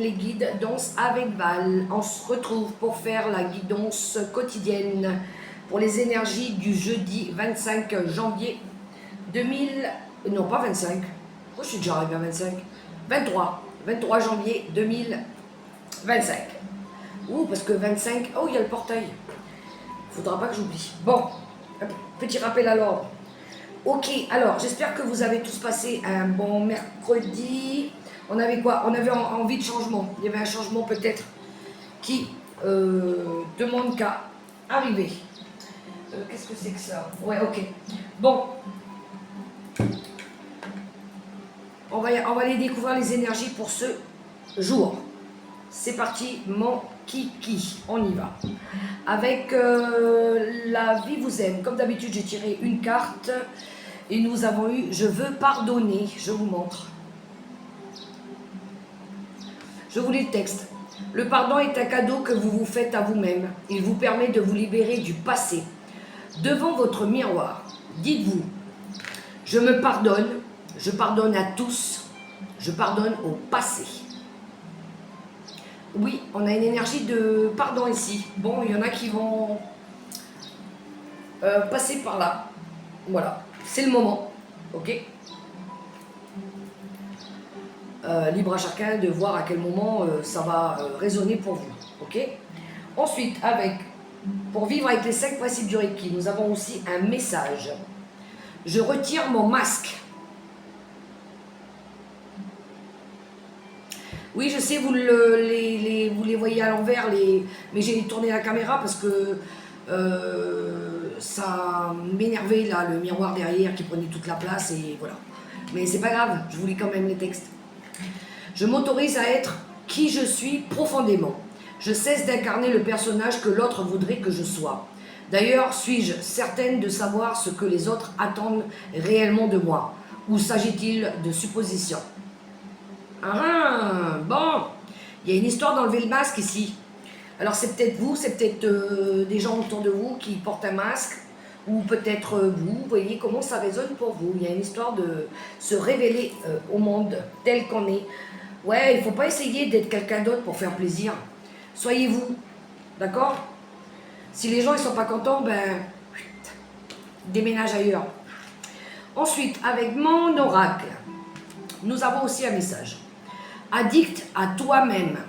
les guides Danse avec Val. On se retrouve pour faire la guidance quotidienne pour les énergies du jeudi 25 janvier 2000... Non, pas 25. Pourquoi je suis déjà arrivée à 25 23 janvier 2025. Ouh, parce que 25... Oh, il y a le portail. Faudra pas que j'oublie. Bon, un petit rappel à l'ordre. Ok, alors j'espère que vous avez tous passé un bon mercredi. On avait quoi? On avait envie de changement. Il y avait un changement peut-être qui demande qu'à arriver. Qu'est-ce que c'est que ça? Ouais, ok. Bon. On va aller découvrir les énergies pour ce jour. C'est parti, mon kiki. On y va. Avec la vie vous aime. Comme d'habitude, j'ai tiré une carte. Et nous avons eu « Je veux pardonner ». Je vous montre. Je vous lis le texte. Le pardon est un cadeau que vous vous faites à vous-même. Il vous permet de vous libérer du passé. Devant votre miroir, dites-vous « Je me pardonne, je pardonne à tous, je pardonne au passé ». Oui, on a une énergie de pardon ici. Bon, il y en a qui vont passer par là. Voilà, c'est le moment. Ok, libre à chacun de voir à quel moment ça va résonner pour vous. Ok. Ensuite, pour vivre avec les 5 principes du Reiki, nous avons aussi un message. Je retire mon masque. Oui, je sais, vous les voyez à l'envers, mais j'ai tourné la caméra parce que ça m'énervait là, le miroir derrière qui prenait toute la place et voilà. Mais c'est pas grave, je vous lis quand même les textes. Je m'autorise à être qui je suis profondément. Je cesse d'incarner le personnage que l'autre voudrait que je sois. D'ailleurs, suis-je certaine de savoir ce que les autres attendent réellement de moi? Ou s'agit-il de suppositions? Ah, bon, il y a une histoire d'enlever le masque ici. Alors c'est peut-être vous, c'est peut-être des gens autour de vous qui portent un masque, ou peut-être vous voyez comment ça résonne pour vous. Il y a une histoire de se révéler au monde tel qu'on est. Ouais, il ne faut pas essayer d'être quelqu'un d'autre pour faire plaisir. Soyez vous, d'accord? Si les gens ils sont pas contents, ben, déménage ailleurs. Ensuite, avec mon oracle, nous avons aussi un message. Addict à toi-même.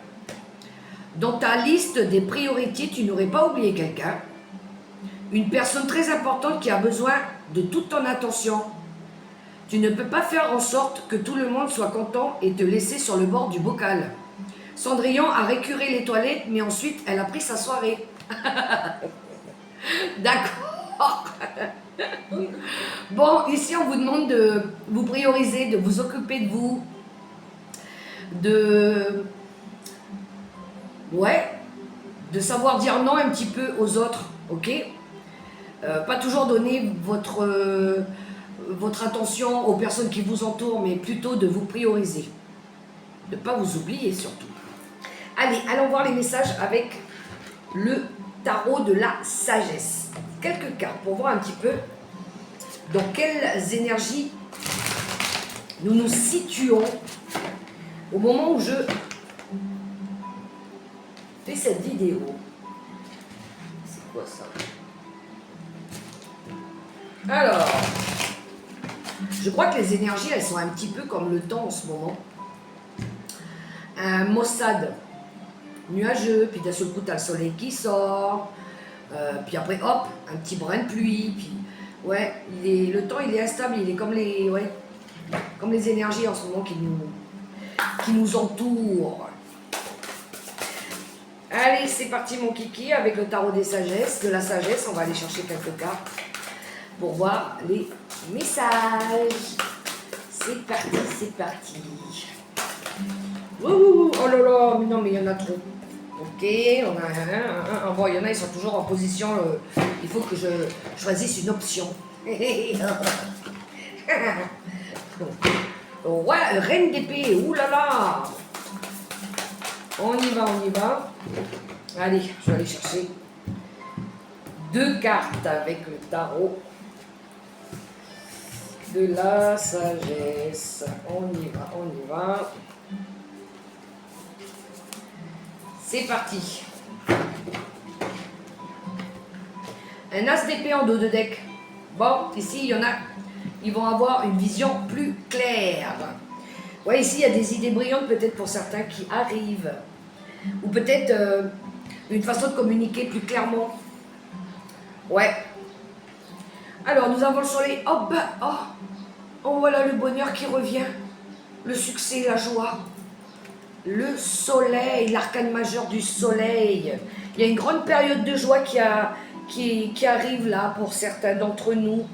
Dans ta liste des priorités, tu n'aurais pas oublié quelqu'un. Une personne très importante qui a besoin de toute ton attention. Tu ne peux pas faire en sorte que tout le monde soit content et te laisser sur le bord du bocal. Cendrillon a récuré les toilettes, mais ensuite elle a pris sa soirée. D'accord. Bon, ici on vous demande de vous prioriser, de vous occuper de vous, de savoir dire non un petit peu aux autres, ok? Pas toujours donner votre attention aux personnes qui vous entourent, mais plutôt de vous prioriser. De ne pas vous oublier surtout. Allez, allons voir les messages avec le tarot de la sagesse. Quelques cartes pour voir un petit peu dans quelles énergies nous nous situons au moment où je fais cette vidéo. C'est quoi ça? Alors, je crois que les énergies, elles sont un petit peu comme le temps en ce moment. Un maussade nuageux, puis d'un seul coup, tu as le soleil qui sort, puis après, hop, un petit brin de pluie, puis ouais, le temps, il est instable, il est comme comme les énergies en ce moment qui nous entourent. Allez, c'est parti mon kiki, avec le tarot de la sagesse, on va aller chercher quelques cartes pour voir les messages. C'est parti, c'est parti. Ouh, oh là là, mais non, mais il y en a trop. Ok, on a un. Bon, il y en a, ils sont toujours en position. Il faut que je choisisse une option. Ouais, reine d'épée, ouh là là. On y va, on y va. Allez, je vais aller chercher 2 cartes avec le tarot de la sagesse. On y va, on y va. C'est parti. Un as d'épée en dos de deck. Bon, ici, il y en a, ils vont avoir une vision plus claire. Ouais, ici, il y a des idées brillantes peut-être pour certains qui arrivent. Ou peut-être une façon de communiquer plus clairement. Ouais. Alors, nous avons le soleil. Oh, bah, oh, voilà le bonheur qui revient. Le succès, la joie. Le soleil, l'arcane majeur du soleil. Il y a une grande période de joie qui arrive là pour certains d'entre nous.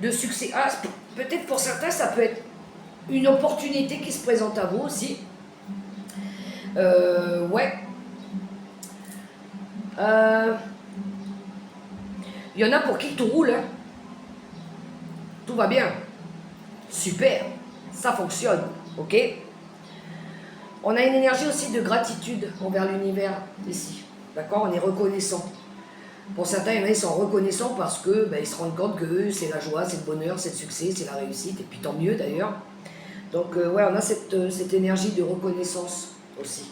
De succès. Ah, peut-être pour certains, ça peut être une opportunité qui se présente à vous aussi. Ouais. Il y en a pour qui tout roule. Hein. Tout va bien. Super. Ça fonctionne. Ok. On a une énergie aussi de gratitude envers l'univers ici. D'accord. On est reconnaissant. Pour certains, il y en a, ils sont reconnaissants parce que ils se rendent compte que c'est la joie, c'est le bonheur, c'est le succès, c'est la réussite. Et puis tant mieux d'ailleurs. Donc ouais, on a cette énergie de reconnaissance aussi.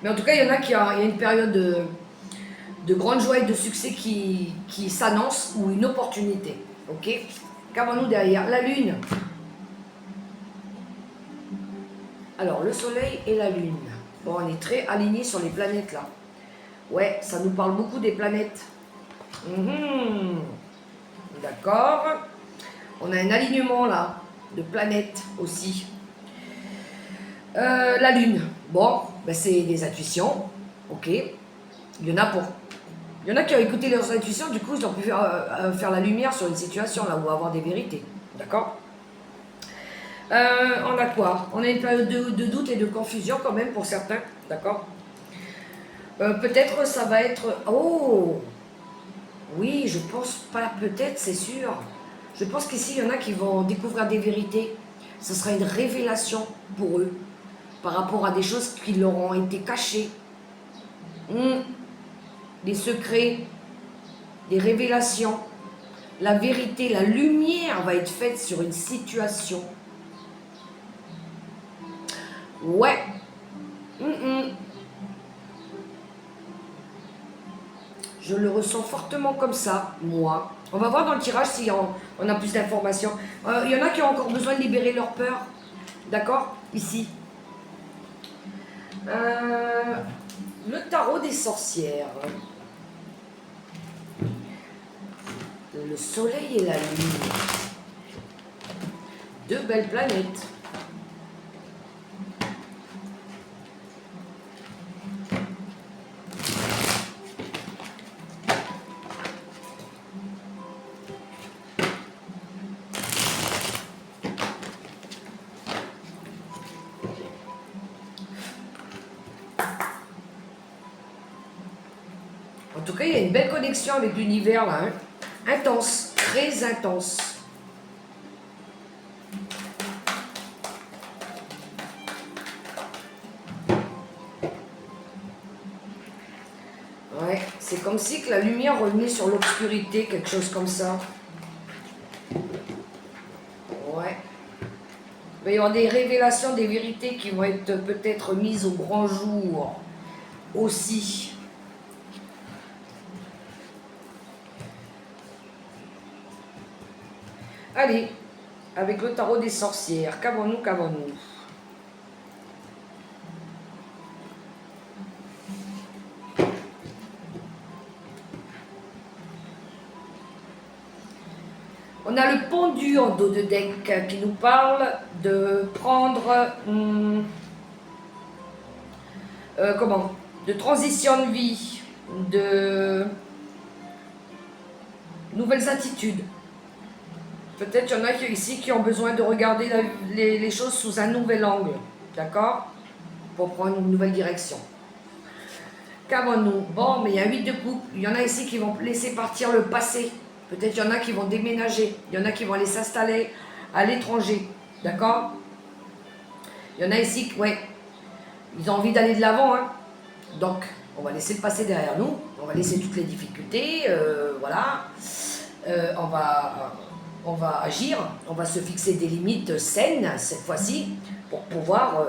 Mais en tout cas, il y en a il y a une période de grande joie et de succès qui s'annonce ou une opportunité. Ok. Qu'avons-nous derrière? La lune. Alors, le soleil et la lune. Bon, on est très alignés sur les planètes là. Ouais, ça nous parle beaucoup des planètes. D'accord. On a un alignement là, de planètes aussi. La lune. Bon, c'est des intuitions. Ok. Il y en a qui ont écouté leurs intuitions, du coup ils ont pu faire la lumière sur une situation là où avoir des vérités. D'accord. On a quoi? On a une période de doute et de confusion quand même pour certains. D'accord. Peut-être ça va être... Oh oui, je pense pas, peut-être, c'est sûr. Je pense qu'ici, il y en a qui vont découvrir des vérités. Ce sera une révélation pour eux, par rapport à des choses qui leur ont été cachées. Des secrets, des révélations. La vérité, la lumière va être faite sur une situation. Ouais. Je le ressens fortement comme ça, moi. On va voir dans le tirage si on a plus d'informations. Il y en a qui ont encore besoin de libérer leur peur. D'accord? Ici. Le tarot des sorcières. Le soleil et la lune. Deux belles planètes. En tout cas, il y a une belle connexion avec l'univers là. Hein. Intense, très intense. Ouais, c'est comme si que la lumière revenait sur l'obscurité, quelque chose comme ça. Ouais. Il va y avoir des révélations, des vérités qui vont être peut-être mises au grand jour aussi. Allez, avec le tarot des sorcières, qu'avons-nous? On a le pendu en dos de deck qui nous parle de prendre... de transition de vie, de nouvelles attitudes. Peut-être qu'il y en a ici qui ont besoin de regarder les choses sous un nouvel angle, d'accord? Pour prendre une nouvelle direction. Qu'avons-nous? Bon, mais il y a 8 de coupe. Il y en a ici qui vont laisser partir le passé. Peut-être qu'il y en a qui vont déménager. Il y en a qui vont aller s'installer à l'étranger, d'accord? Il y en a ici, ouais, ils ont envie d'aller de l'avant, hein. Donc, on va laisser le passé derrière nous. On va laisser toutes les difficultés, voilà. On va agir, on va se fixer des limites saines cette fois-ci pour pouvoir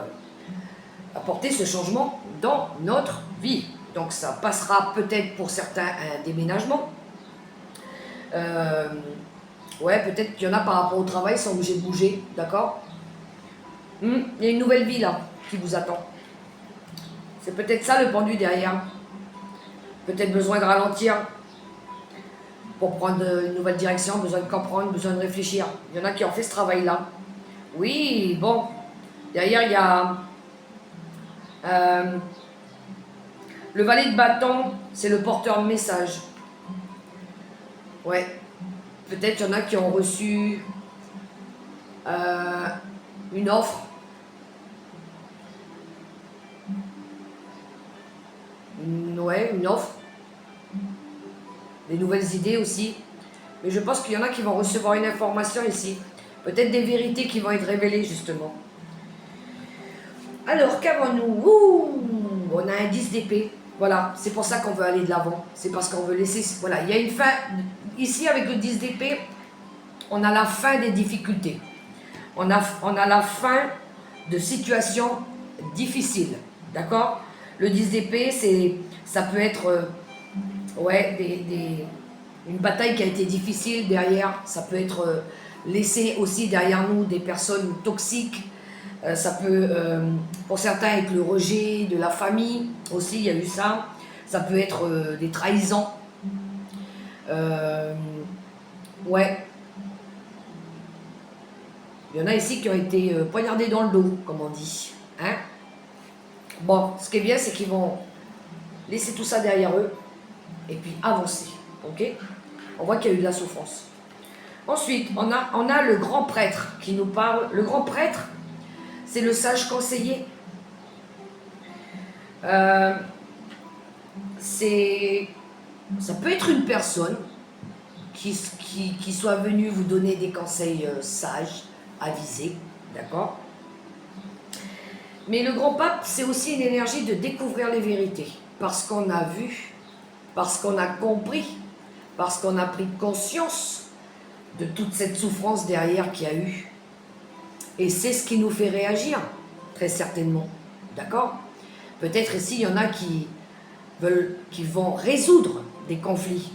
apporter ce changement dans notre vie. Donc ça passera peut-être pour certains un déménagement. Ouais, peut-être qu'il y en a par rapport au travail, ils sont obligés de bouger, d'accord? Il y a une nouvelle vie là qui vous attend. C'est peut-être ça le pendu derrière. Peut-être besoin de ralentir pour prendre une nouvelle direction, besoin de comprendre, besoin de réfléchir. Il y en a qui ont fait ce travail-là. Oui, bon. Derrière, il y a le valet de bâton, c'est le porteur de message. Ouais. Peut-être qu'il y en a qui ont reçu une offre. Ouais, une offre. Des nouvelles idées aussi. Mais je pense qu'il y en a qui vont recevoir une information ici. Peut-être des vérités qui vont être révélées, justement. Alors, qu'avons-nous? On a un 10 d'épée. Voilà, c'est pour ça qu'on veut aller de l'avant. C'est parce qu'on veut laisser... Voilà, il y a une fin... Ici, avec le 10 d'épée, on a la fin des difficultés. On a la fin de situations difficiles. D'accord? Le 10 d'épée, ça peut être... ouais, une bataille qui a été difficile derrière. Ça peut être laisser aussi derrière nous des personnes toxiques. Ça peut, pour certains, être le rejet de la famille aussi, il y a eu ça. Ça peut être des trahisons. Ouais. Il y en a ici qui ont été poignardés dans le dos, comme on dit. Hein? Bon, ce qui est bien, c'est qu'ils vont laisser tout ça derrière eux et puis avancer. Ok? On voit qu'il y a eu de la souffrance. Ensuite, on a le grand prêtre qui nous parle. Le grand prêtre, c'est le sage conseiller. Ça peut être une personne qui soit venue vous donner des conseils sages, avisés, d'accord? Mais le grand pape, c'est aussi une énergie de découvrir les vérités. Parce qu'on a vu, parce qu'on a compris, parce qu'on a pris conscience de toute cette souffrance derrière qu'il y a eu. Et c'est ce qui nous fait réagir, très certainement. D'accord? Peut-être ici, il y en a qui vont résoudre des conflits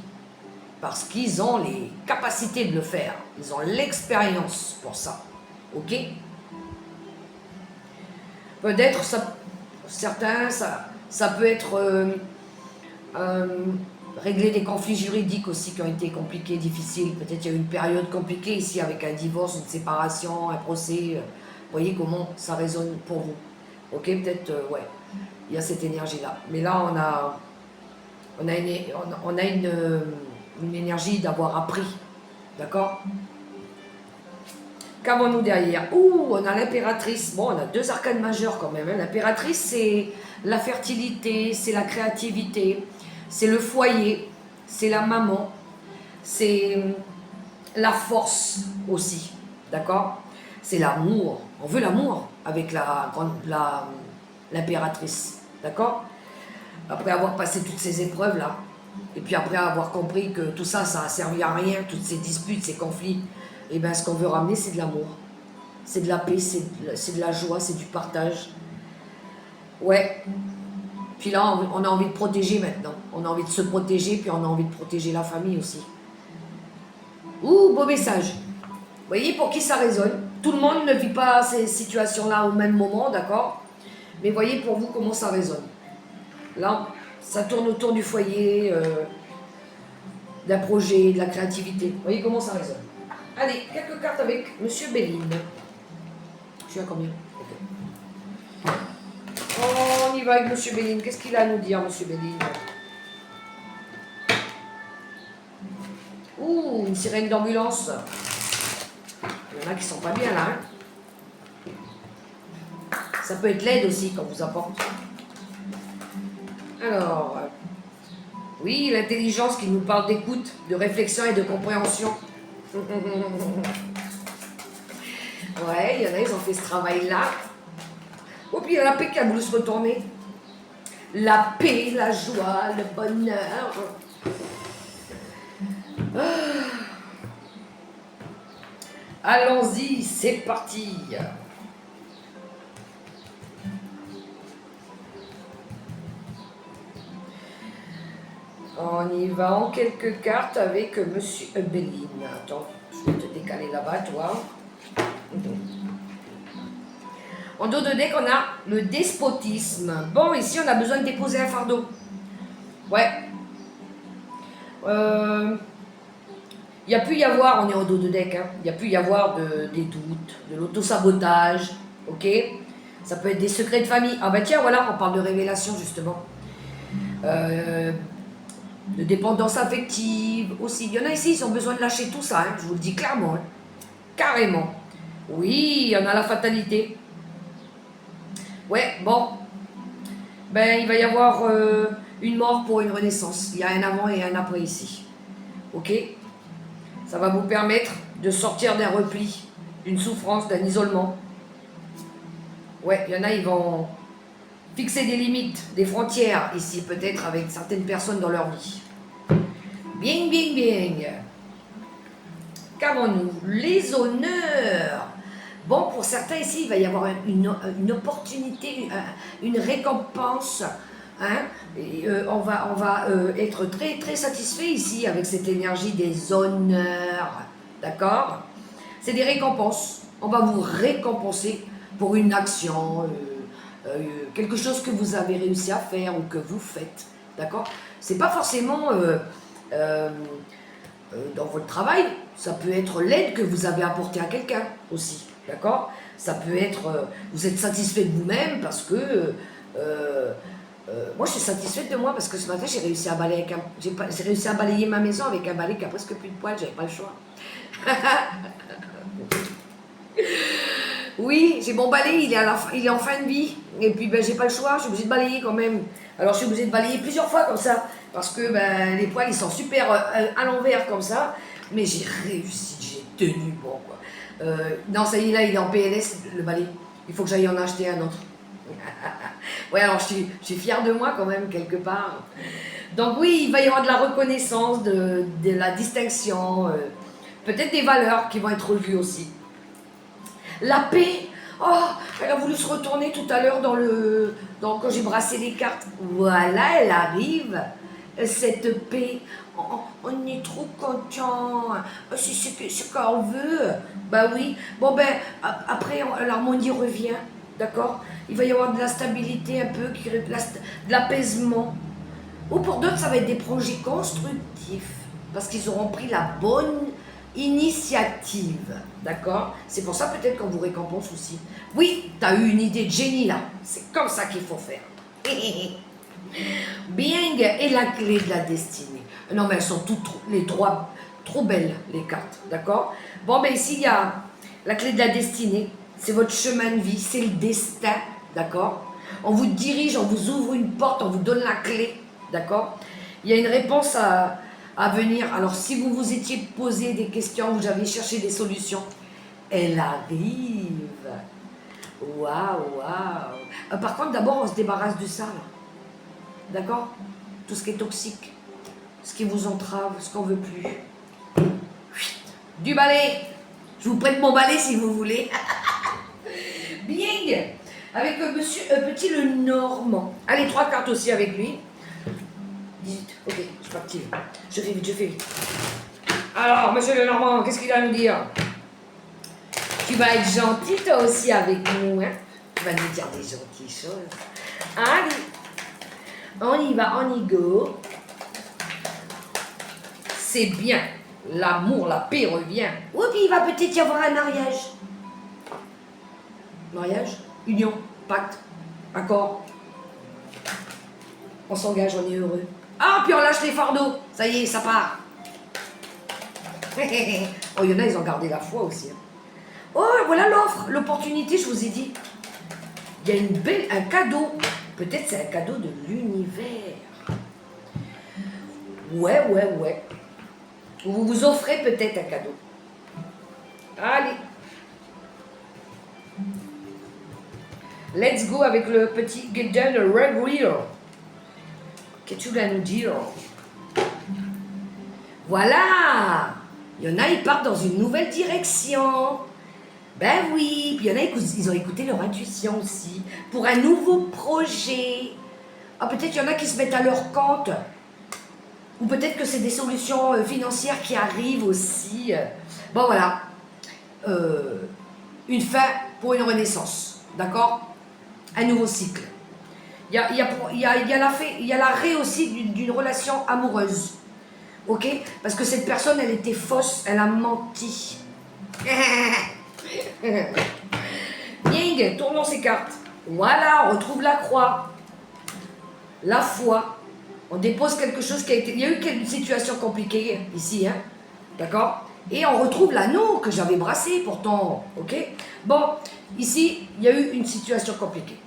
parce qu'ils ont les capacités de le faire. Ils ont l'expérience pour ça. Ok? Peut-être, certains, ça peut être régler des conflits juridiques aussi qui ont été compliqués, difficiles. Peut-être qu'il y a eu une période compliquée ici avec un divorce, une séparation, un procès. Vous voyez comment ça résonne pour vous. Ok, peut-être, ouais, il y a cette énergie-là. Mais là, on a une énergie d'avoir appris. D'accord? Qu'avons-nous derrière? On a l'impératrice. Bon, on a deux arcanes majeures quand même. Hein. L'impératrice, c'est la fertilité, c'est la créativité, c'est le foyer, c'est la maman, c'est la force aussi. D'accord? C'est l'amour. On veut l'amour avec l'impératrice. D'accord? Après avoir passé toutes ces épreuves-là, et puis après avoir compris que tout ça, ça n'a servi à rien, toutes ces disputes, ces conflits, et bien ce qu'on veut ramener, c'est de l'amour. C'est de la paix, c'est de la joie, c'est du partage. Ouais. Puis là, on a envie de protéger maintenant. On a envie de se protéger, puis on a envie de protéger la famille aussi. Beau message. Vous voyez pour qui ça résonne? Tout le monde ne vit pas ces situations-là au même moment, d'accord? Mais voyez pour vous comment ça résonne. Là, ça tourne autour du foyer, d'un projet, de la créativité. Vous voyez comment ça résonne. Allez, quelques cartes avec Monsieur Béline. Je suis à combien? Okay. On y va avec Monsieur Béline. Qu'est-ce qu'il a à nous dire, Monsieur Béline? Une sirène d'ambulance. Il y en a qui sont pas bien là. Hein. Ça peut être l'aide aussi qu'on vous apporte. Alors, oui, l'intelligence qui nous parle d'écoute, de réflexion et de compréhension. Ouais, il y en a, ils ont fait ce travail-là. Puis il y a la paix qui a voulu se retourner. La paix, la joie, le bonheur. Allons-y, c'est parti. On y va en quelques cartes avec Monsieur Béline. Attends, je vais te décaler là-bas, toi. En dos de deck, on a le despotisme. Bon, ici, on a besoin de déposer un fardeau. Ouais. Il y a pu y avoir, on est en dos de deck, hein, il y a pu y avoir des doutes, de l'autosabotage, ok? Ça peut être des secrets de famille. Ah bah tiens, voilà, on parle de révélation, justement. De dépendance affective aussi. Il y en a ici, ils ont besoin de lâcher tout ça, hein, je vous le dis clairement. Hein. Carrément. Oui, il y en a la fatalité. Ouais, bon. Ben, il va y avoir une mort pour une renaissance. Il y a un avant et un après ici. Ok? Ça va vous permettre de sortir d'un repli, d'une souffrance, d'un isolement. Ouais, il y en a, ils vont fixer des limites, des frontières ici, peut-être avec certaines personnes dans leur vie. Bien, bien, bien. Qu'avons-nous? Les honneurs. Bon, pour certains ici, il va y avoir une opportunité, une récompense. Hein? Et, on va être très, très satisfait ici avec cette énergie des honneurs. D'accord? C'est des récompenses. On va vous récompenser pour une action, quelque chose que vous avez réussi à faire ou que vous faites. D'accord? C'est pas forcément dans votre travail, ça peut être l'aide que vous avez apportée à quelqu'un aussi. D'accord? Ça peut être, vous êtes satisfait de vous-même parce que moi je suis satisfaite de moi parce que ce matin j'ai réussi à balayer j'ai réussi à balayer ma maison avec un balai qui a presque plus de poils, j'avais pas le choix. Oui, j'ai mon balai, il est en fin de vie. Et puis ben, j'ai pas le choix, je suis obligée de balayer quand même. Alors je suis obligée de balayer plusieurs fois comme ça. Parce que ben, les poils ils sont super à l'envers comme ça. Mais j'ai réussi, j'ai tenu bon quoi. Non, ça y est, là il est en PLS le balai. Il faut que j'aille en acheter un autre. Ouais, alors je suis fière de moi quand même quelque part. Donc oui, il va y avoir de la reconnaissance, de la distinction, peut-être des valeurs qui vont être revues aussi. La paix. Oh, elle a voulu se retourner tout à l'heure quand j'ai brassé les cartes. Voilà, elle arrive. Cette paix. On est trop content. C'est ce qu'on veut. Bah oui. Bon ben, après, l'harmonie revient. D'accord? Il va y avoir de la stabilité un peu, de l'apaisement. Ou pour d'autres, ça va être des projets constructifs. Parce qu'ils auront pris la bonne initiative, d'accord? C'est pour ça peut-être qu'on vous récompense aussi. Oui, t'as eu une idée de génie là. C'est comme ça qu'il faut faire. Bing et la clé de la destinée. Non mais elles sont les trois trop belles les cartes, d'accord? Bon ben ici il y a la clé de la destinée. C'est votre chemin de vie, c'est le destin, d'accord? On vous dirige, on vous ouvre une porte, on vous donne la clé, d'accord? Il y a une réponse à venir. Alors, si vous vous étiez posé des questions, vous avez cherché des solutions, elle arrive. Waouh, waouh. Par contre, d'abord, on se débarrasse de ça, là. D'accord? Tout ce qui est toxique, ce qui vous entrave, ce qu'on veut plus. Du balai. Je vous prête mon balai si vous voulez. Bing. Avec monsieur Petit le Normand. Allez, 3 cartes aussi avec lui. 18. Ok, je suis partie. Je fais vite. Alors, monsieur le Normand, qu'est-ce qu'il va nous dire? Tu vas être gentil toi aussi avec nous, hein? Tu vas nous dire des gentilles choses. Allez, on y va, on y go. C'est bien. L'amour, la paix revient. Ou puis il va peut-être y avoir un mariage. Mariage, union, pacte, accord. On s'engage, on est heureux. Ah, puis on lâche les fardeaux. Ça y est, ça part. Oh, il y en a, ils ont gardé la foi aussi. Oh, voilà l'offre, l'opportunité, je vous ai dit. Il y a un cadeau. Peut-être c'est un cadeau de l'univers. Ouais. Vous vous offrez peut-être un cadeau. Allez. Let's go avec le petit Get Down the Red Wheel. Qu'est-ce que tu vas nous dire? Voilà. Il y en a, ils partent dans une nouvelle direction. Ben oui. Puis il y en a, ils ont écouté leur intuition aussi. Pour un nouveau projet. Ah, peut-être il y en a qui se mettent à leur compte. Ou peut-être que c'est des solutions financières qui arrivent aussi. Bon, voilà. Une fin pour une renaissance. D'accord? Un nouveau cycle. Il y a l'arrêt aussi d'une relation amoureuse. Ok? Parce que cette personne, elle était fausse, elle a menti. Ying, tournons ces cartes. Voilà, on retrouve la croix. La foi. On dépose quelque chose qui a été... Il y a eu une situation compliquée ici, hein? D'accord? Et on retrouve l'anneau que j'avais brassé pourtant. Ok? Bon, ici, il y a eu une situation compliquée.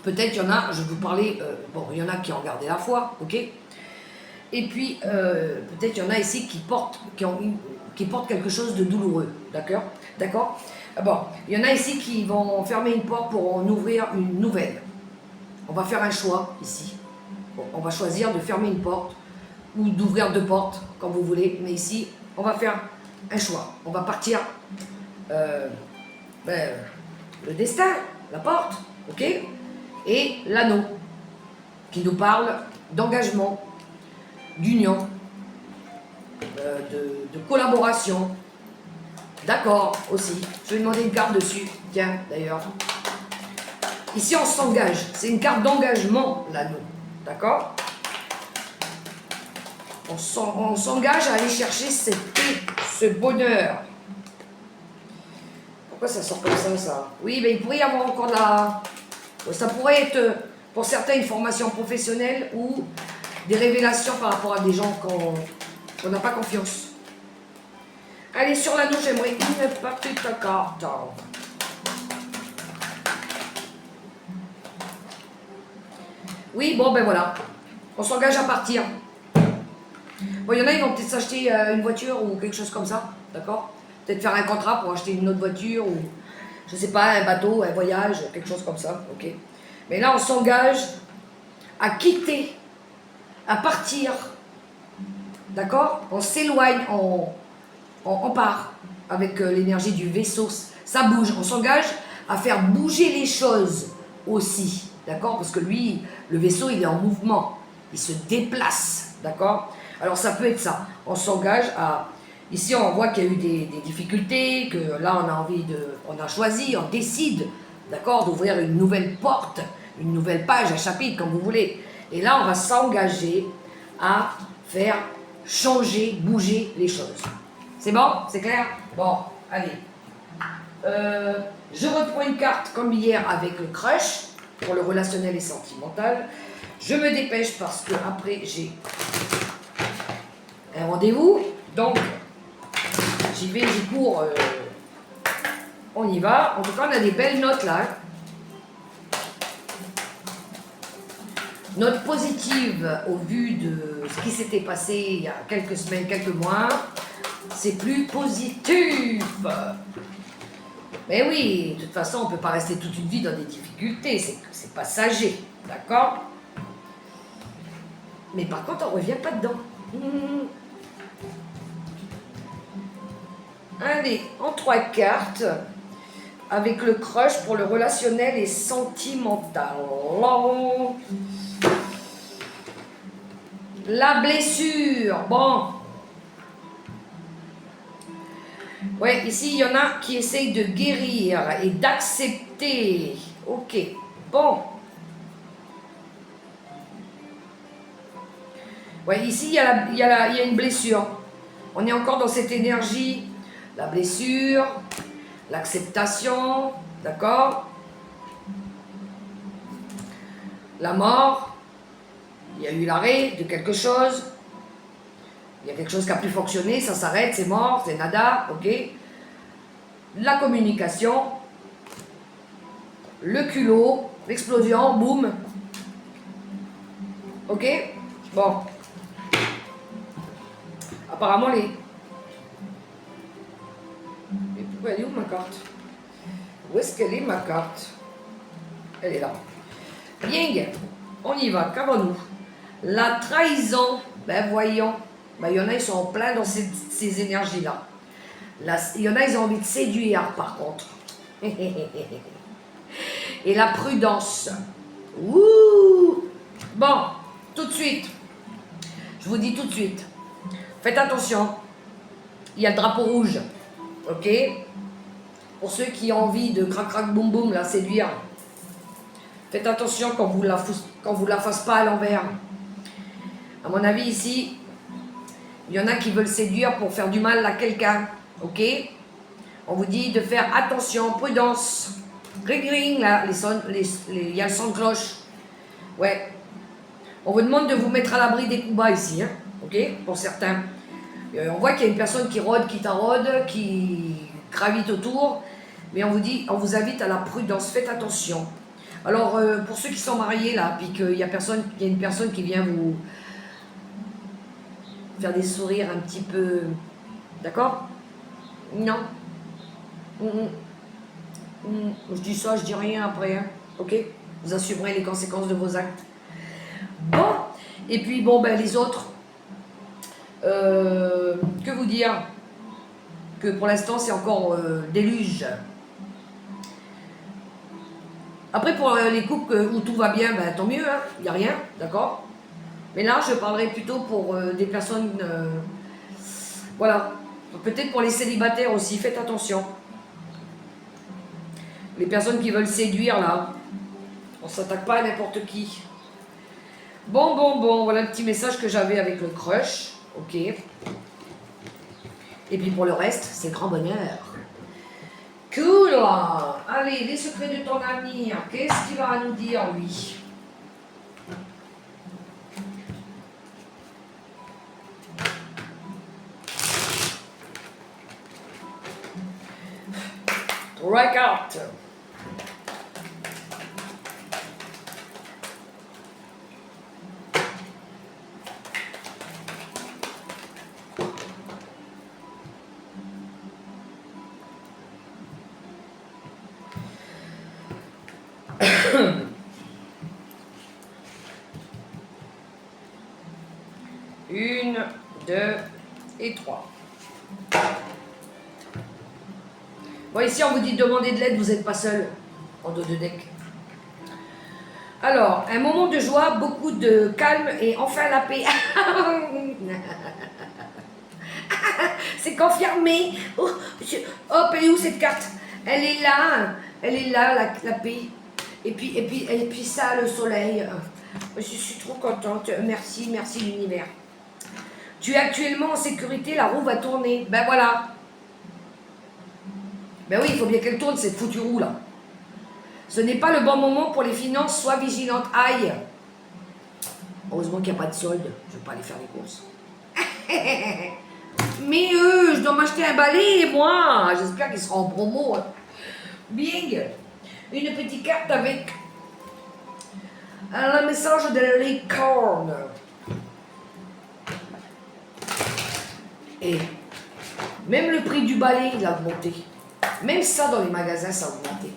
Peut-être il y en a, je vais vous parler, bon, il y en a qui ont gardé la foi, ok? Et puis, peut-être il y en a ici qui portent quelque chose de douloureux, d'accord? D'accord? Bon, il y en a ici qui vont fermer une porte pour en ouvrir une nouvelle. On va faire un choix ici. Bon, on va choisir de fermer une porte ou d'ouvrir deux portes, comme vous voulez. Mais ici, on va faire un choix. On va partir le destin, la porte, ok? Et l'anneau, qui nous parle d'engagement, d'union, de collaboration, d'accord aussi. Je vais demander une carte dessus, tiens d'ailleurs. Ici on s'engage, c'est une carte d'engagement l'anneau, d'accord? On s'engage à aller chercher cette paix, ce bonheur. Pourquoi ça sort comme ça? Oui, mais il pourrait y avoir encore de la... Ça pourrait être, pour certains, une formation professionnelle ou des révélations par rapport à des gens qu'on n'a pas confiance. Allez, sur l'anneau, j'aimerais une petite carte. Oui, bon, ben voilà. On s'engage à partir. Bon, il y en a, ils vont peut-être s'acheter une voiture ou quelque chose comme ça, d'accord? Peut-être faire un contrat pour acheter une autre voiture ou, je sais pas, un bateau, un voyage, quelque chose comme ça, ok? Mais là, on s'engage à quitter, à partir, d'accord? On s'éloigne, on part avec l'énergie du vaisseau. Ça bouge, on s'engage à faire bouger les choses aussi, d'accord? Parce que lui, le vaisseau, il est en mouvement, il se déplace, d'accord? Alors ça peut être ça, on s'engage à... Ici, on voit qu'il y a eu des difficultés, que là, on a choisi, on décide, d'accord, d'ouvrir une nouvelle porte, une nouvelle page, un chapitre, comme vous voulez. Et là, on va s'engager à faire changer, bouger les choses. C'est bon? C'est clair? Bon, allez. Je reprends une carte comme hier avec le crush, pour le relationnel et sentimental. Je me dépêche parce que après j'ai un rendez-vous. Donc, j'y vais, j'y cours. On y va. En tout cas, on a des belles notes là. Note positive au vu de ce qui s'était passé il y a quelques semaines, quelques mois. C'est plus positif. Mais oui, de toute façon, on ne peut pas rester toute une vie dans des difficultés. C'est passager, d'accord? Mais par contre, on ne revient pas dedans. Allez, en 3 cartes, avec le crush pour le relationnel et sentimental. La blessure, bon. Ouais, ici, il y en a qui essayent de guérir et d'accepter. Ok, bon. Ouais, ici, il y a une blessure. On est encore dans cette énergie. La blessure, l'acceptation, d'accord? La mort, il y a eu l'arrêt de quelque chose. Il y a quelque chose qui n'a plus fonctionné, ça s'arrête, c'est mort, c'est nada, ok? La communication, le culot, l'explosion, boum. Ok? Bon. Apparemment, les... Mais pourquoi elle est où ma carte? Où est-ce qu'elle est ma carte? Elle est là. Bien, on y va, qu'avons-nous? La trahison, ben voyons. Ben, il y en a, ils sont pleins dans ces énergies-là. Il y en a, ils ont envie de séduire, par contre. Et la prudence. Ouh! Bon, tout de suite. Je vous dis tout de suite, faites attention, il y a le drapeau rouge, ok? Pour ceux qui ont envie de crac-crac boum-boum la séduire, faites attention quand vous la fasse pas à l'envers. À mon avis ici, il y en a qui veulent séduire pour faire du mal à quelqu'un, ok? On vous dit de faire attention, prudence. Ring ring là, il y a le son de cloche. Ouais. On vous demande de vous mettre à l'abri des coups bas ici, hein, ok? Pour certains. On voit qu'il y a une personne qui rôde, qui taraude, qui gravite autour. Mais on vous invite à la prudence, faites attention. Alors, pour ceux qui sont mariés là, puis qu'il y a une personne qui vient vous faire des sourires un petit peu... D'accord? Non. Je dis ça, je dis rien après, hein. Ok? Vous assumerez les conséquences de vos actes. Bon, et puis bon, ben les autres, que vous dire? Que pour l'instant, c'est encore déluge. Après, pour les couples où tout va bien, ben, tant mieux, hein, il n'y a rien, d'accord? Mais là, je parlerai plutôt pour des personnes, voilà, peut-être pour les célibataires aussi, faites attention. Les personnes qui veulent séduire, là, on ne s'attaque pas à n'importe qui. Bon, voilà un petit message que j'avais avec le crush, ok? Et puis pour le reste, c'est grand bonheur. Cool. Allez, les secrets de ton avenir. Qu'est-ce qu'il va nous dire, lui? Trois cartes. Une, deux et trois. Bon, ici, on vous dit de demander de l'aide, vous n'êtes pas seul en dos de deck. Alors, un moment de joie, beaucoup de calme et enfin la paix. C'est confirmé. Oh, hop, elle est où cette carte? Elle est là, la paix. Et puis ça, le soleil. Je suis trop contente. Merci l'univers. Tu es actuellement en sécurité, la roue va tourner. Ben voilà. Ben oui, il faut bien qu'elle tourne, cette foutue roue là. Ce n'est pas le bon moment pour les finances, sois vigilante. Aïe. Heureusement qu'il n'y a pas de solde. Je ne vais pas aller faire les courses. Mais je dois m'acheter un balai, moi. J'espère qu'il sera en promo. Bing. Une petite carte avec un message de la licorne. Et même le prix du balai, il a augmenté. Même ça, dans les magasins, ça a augmenté.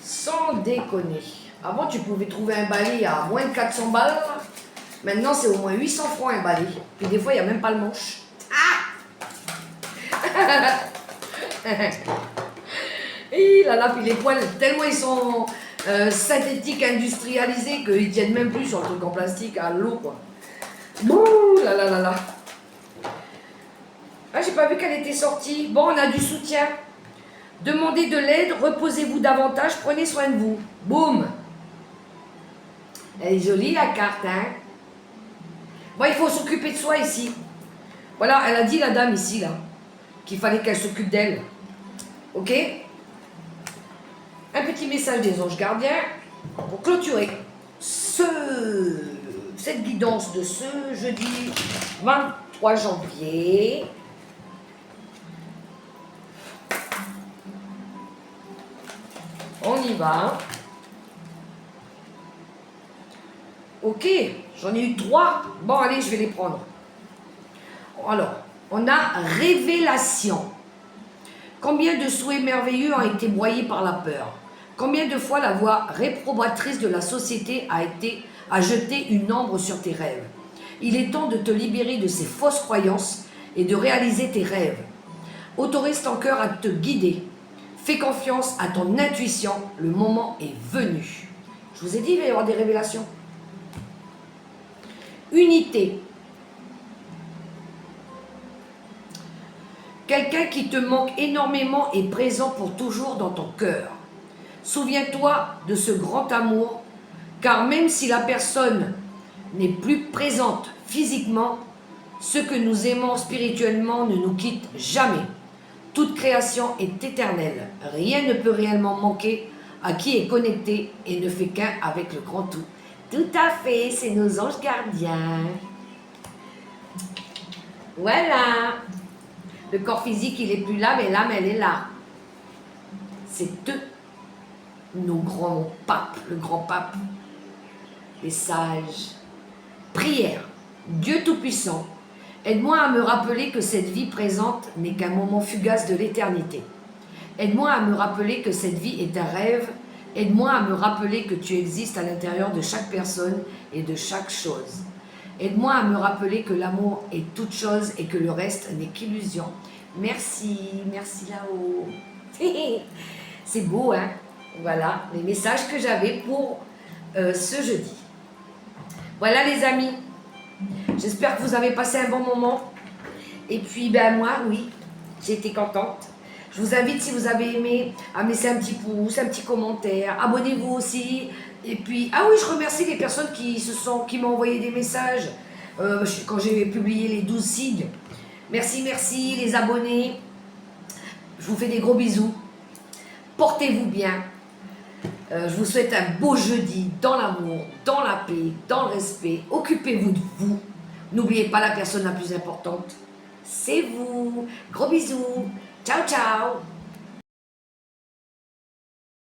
Sans déconner. Avant, tu pouvais trouver un balai à moins de 400 balles. Maintenant, c'est au moins 800 francs un balai. Puis des fois, il n'y a même pas le manche. Ah. Et là, puis les poils, tellement ils sont synthétiques, industrialisés, qu'ils tiennent même plus sur le truc en plastique à l'eau, quoi. Bouh, là. Ah, j'ai pas vu qu'elle était sortie. Bon, on a du soutien. Demandez de l'aide, reposez-vous davantage, prenez soin de vous. Boum. Elle est jolie, la carte, hein. Bon, il faut s'occuper de soi ici. Voilà, elle a dit, la dame ici, là, qu'il fallait qu'elle s'occupe d'elle. Ok? Un petit message des anges gardiens pour clôturer cette guidance de ce jeudi 23 janvier. On y va. Ok, j'en ai eu 3. Bon, allez, je vais les prendre. Alors, on a révélation. Combien de souhaits merveilleux ont été broyés par la peur? Combien de fois la voix réprobatrice de la société a jeté une ombre sur tes rêves? Il est temps de te libérer de ces fausses croyances et de réaliser tes rêves. Autorise ton cœur à te guider. Fais confiance à ton intuition. Le moment est venu. Je vous ai dit, il va y avoir des révélations. unité. Quelqu'un qui te manque énormément est présent pour toujours dans ton cœur. Souviens-toi de ce grand amour, car même si la personne n'est plus présente physiquement, ce que nous aimons spirituellement ne nous quitte jamais. Toute création est éternelle. Rien ne peut réellement manquer à qui est connecté et ne fait qu'un avec le grand tout. Tout à fait, c'est nos anges gardiens. Voilà. Le corps physique, il n'est plus là, mais l'âme, elle est là. C'est eux, nos grands papes, le grand pape, les sages. Prière. Dieu Tout-Puissant, aide-moi à me rappeler que cette vie présente n'est qu'un moment fugace de l'éternité. Aide-moi à me rappeler que cette vie est un rêve. Aide-moi à me rappeler que tu existes à l'intérieur de chaque personne et de chaque chose. Aide-moi à me rappeler que l'amour est toute chose et que le reste n'est qu'illusion. Merci, merci là-haut. C'est beau, hein? Voilà les messages que j'avais pour ce jeudi. Voilà les amis. J'espère que vous avez passé un bon moment. Et puis, ben moi, oui, j'ai été contente. Je vous invite, si vous avez aimé, à me laisser un petit pouce, un petit commentaire. Abonnez-vous aussi. Et puis, ah oui, je remercie les personnes qui m'ont envoyé des messages quand j'ai publié les 12 signes. Merci, merci, les abonnés. Je vous fais des gros bisous. Portez-vous bien. Je vous souhaite un beau jeudi dans l'amour, dans la paix, dans le respect. Occupez-vous de vous. N'oubliez pas la personne la plus importante. C'est vous. Gros bisous. Ciao, ciao.